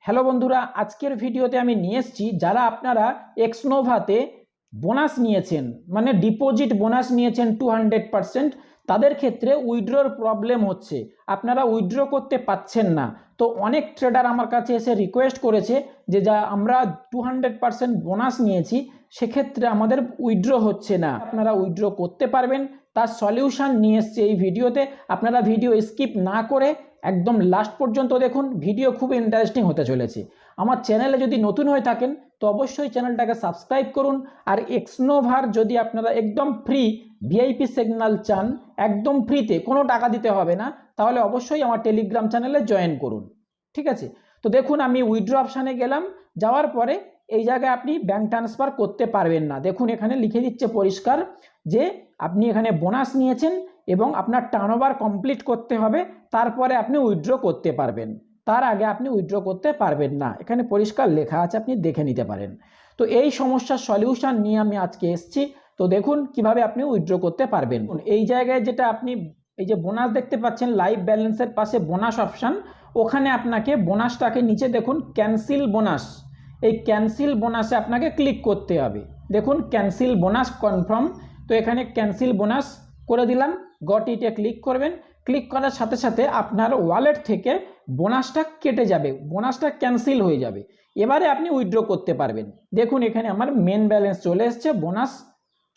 Hello বন্ধুরা, আজকের ভিডিওতে আমি নিয়ে এসেছি যারা আপনারা এক্সনোভাতে বোনাস নিয়েছেন, মানে ডিপোজিট বোনাস নিয়েছেন 200%, তাদের ক্ষেত্রে উইথড্রর প্রবলেম হচ্ছে, আপনারা উইথড্র করতে পাচ্ছেন না। তো অনেক ট্রেডার আমার কাছে এসে রিকোয়েস্ট করেছে যে যা আমরা 200% বোনাস নিয়েছি, সেক্ষেত্রে আমাদের উইথড্র হচ্ছে না, আপনারা উইথড্র করতে পারবেন। তার সলিউশন নিয়ে এসছে এই ভিডিওতে। আপনারা ভিডিও স্কিপ না করে একদম লাস্ট পর্যন্ত দেখুন, ভিডিও খুব ইন্টারেস্টিং হতে চলেছে। আমার চ্যানেলে যদি নতুন হয়ে থাকেন তো অবশ্যই চ্যানেলটাকে সাবস্ক্রাইব করুন। আর এক্সনোভার যদি আপনারা একদম ফ্রি ভিআইপি সিগন্যাল চান, একদম ফ্রিতে, কোনো টাকা দিতে হবে না, তাহলে অবশ্যই আমার টেলিগ্রাম চ্যানেলে জয়েন করুন। ঠিক আছে, তো দেখুন আমি উইথড্র অপশানে গেলাম, যাওয়ার পরে এই জায়গায় আপনি ব্যাঙ্ক ট্রান্সফার করতে পারবেন না। দেখুন এখানে লিখে দিচ্ছে পরিষ্কার যে আপনি এখানে বোনাস নিয়েছেন এবং আপনার টার্নওভার কমপ্লিট করতে হবে, তারপরে আপনি উইথড্র করতে পারবেন, তার আগে আপনি উইথড্র করতে পারবেন না। এখানে পরিষ্কার লেখা আছে, আপনি দেখে নিতে পারেন। তো এই সমস্যার সলিউশন নিয়ে আমি আজকে এসেছি। তো দেখুন কিভাবে আপনি উইথড্র করতে পারবেন। এই জায়গায় যেটা আপনি এই যে বোনাস দেখতে পাচ্ছেন, লাইভ ব্যালেন্সের পাশে বোনাস অপশান, ওখানে আপনাকে বোনাসটাকে নিচে দেখুন ক্যান্সেল বোনাস, এই ক্যান্সেল বোনাসে আপনাকে ক্লিক করতে হবে। দেখুন ক্যান্সেল বোনাস কনফার্ম, তো এখানে ক্যান্সেল বোনাস করে দিলাম, গট ইটে ক্লিক করবেন। ক্লিক করার সাথে সাথে আপনার ওয়ালেট থেকে বোনাসটা কেটে যাবে, বোনাসটা ক্যান্সেল হয়ে যাবে। এবারে আপনি উইথড্র করতে পারবেন। দেখুন এখানে আমার মেন ব্যালেন্স চলে এসছে, বোনাস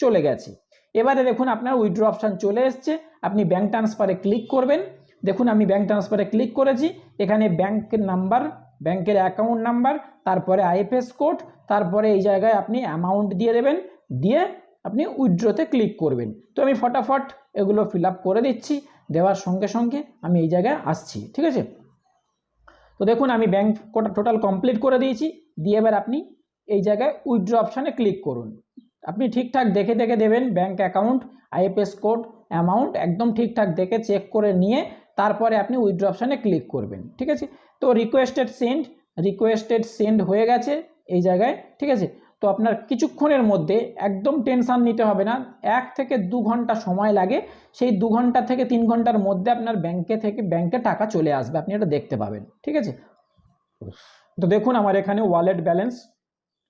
চলে গেছে। এবারে দেখুন আপনার উইথড্র অপশান চলে এসছে, আপনি ব্যাঙ্ক ট্রান্সফারে ক্লিক করবেন। দেখুন আমি ব্যাঙ্ক ট্রান্সফারে ক্লিক করেছি, এখানে ব্যাঙ্কের নাম্বার, ব্যাঙ্কের অ্যাকাউন্ট নাম্বার, তারপরে আইএফএস কোড, তারপরে এই জায়গায় আপনি অ্যামাউন্ট দিয়ে দেবেন, দিয়ে আপনি উইথড্রতে ক্লিক করবেন। তো আমি ফটাফট এগুলো ফিল আপ করে দিচ্ছি, দেওয়ার সঙ্গে সঙ্গে আমি এই জায়গায় আসছি। ঠিক আছে, তো দেখুন আমি ব্যাঙ্ক টোটাল কমপ্লিট করে দিয়েছি, দিয়ে এবার আপনি এই জায়গায় উইথড্র অপশানে ক্লিক করুন। আপনি ঠিকঠাক দেখে দেখে দেবেন, bank account, IFS code, amount একদম ঠিকঠাক দেখে চেক করে নিয়ে তারপরে আপনি উইথড্র অপশানে ক্লিক করবেন। ঠিক আছে, তো রিকোয়েস্টেড সেন্ড হয়ে গেছে এই জায়গায়। ঠিক আছে, তো আপনার কিছুক্ষণের মধ্যে, একদম টেনশান নিতে হবে না, 1 থেকে 2 ঘন্টা সময় লাগে, সেই 2 ঘন্টা থেকে 3 ঘন্টার মধ্যে আপনার ব্যাংকে টাকা চলে আসবে, আপনি এটা দেখতে পাবেন। ঠিক আছে, তো দেখুন আমার এখানে ওয়ালেট ব্যালেন্স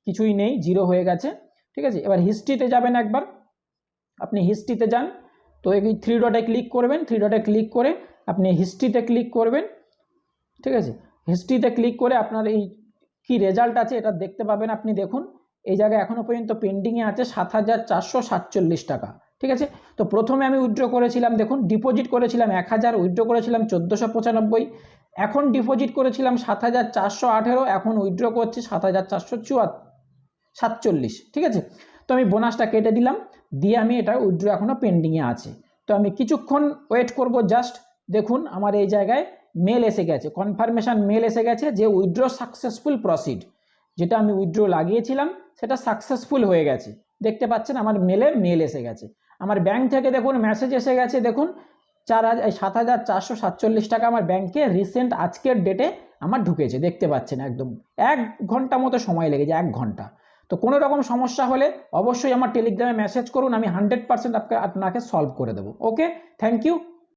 কিছুই নেই, জিরো হয়ে গেছে। ঠিক আছে, এবার হিস্ট্রিতে যাবেন একবার, আপনি হিস্ট্রিতে যান। তো এই 3 ডটে ক্লিক করবেন, 3 ডটে ক্লিক করে আপনি হিস্ট্রিতে ক্লিক করবেন। ঠিক আছে, হিস্ট্রিতে ক্লিক করে আপনার এই কি রেজাল্ট আছে এটা দেখতে পাবেন। আপনি দেখুন এই জায়গায় এখনো পর্যন্ত পেন্ডিংয়ে আছে 7,447 টাকা। ঠিক আছে, তো প্রথমে আমি উইথড্র করেছিলাম, দেখুন ডিপোজিট করেছিলাম 1000, উইথড্র করেছিলাম 1495, এখন ডিপোজিট করেছিলাম 7,418, এখন উইথড্র করছি 7,447। ঠিক আছে, তো আমি বোনাসটা কেটে দিলাম, দিয়ে আমি এটা উইথড্র এখনও পেন্ডিংয়ে আছে। তো আমি কিছুক্ষণ ওয়েট করব জাস্ট। দেখুন আমার এই জায়গায় মেল এসে গেছে, কনফার্মেশন মেল এসে গেছে যে উইথড্র সাকসেসফুল প্রসিড, যেটা আমি উইথড্র লাগিয়েছিলাম সেটা সাকসেসফুল হয়ে গেছে। দেখতে পাচ্ছেন আমার মেল এসে গেছে। আমার ব্যাংক থেকে দেখুন মেসেজ এসে গেছে, দেখুন 7,447 টাকা আমার ব্যাংকে রিসেন্ট আজকের ডেটে আমার ঢুকেছে, দেখতে পাচ্ছেন একদম 1 ঘন্টা মতো সময় লেগেছে, 1 ঘন্টা। তো কোনো রকম সমস্যা হলে অবশ্যই আমার টেলিগ্রামে মেসেজ করুন, আমি 100% আপনাকে সলভ করে দেবো। ওকে, থ্যাংক ইউ।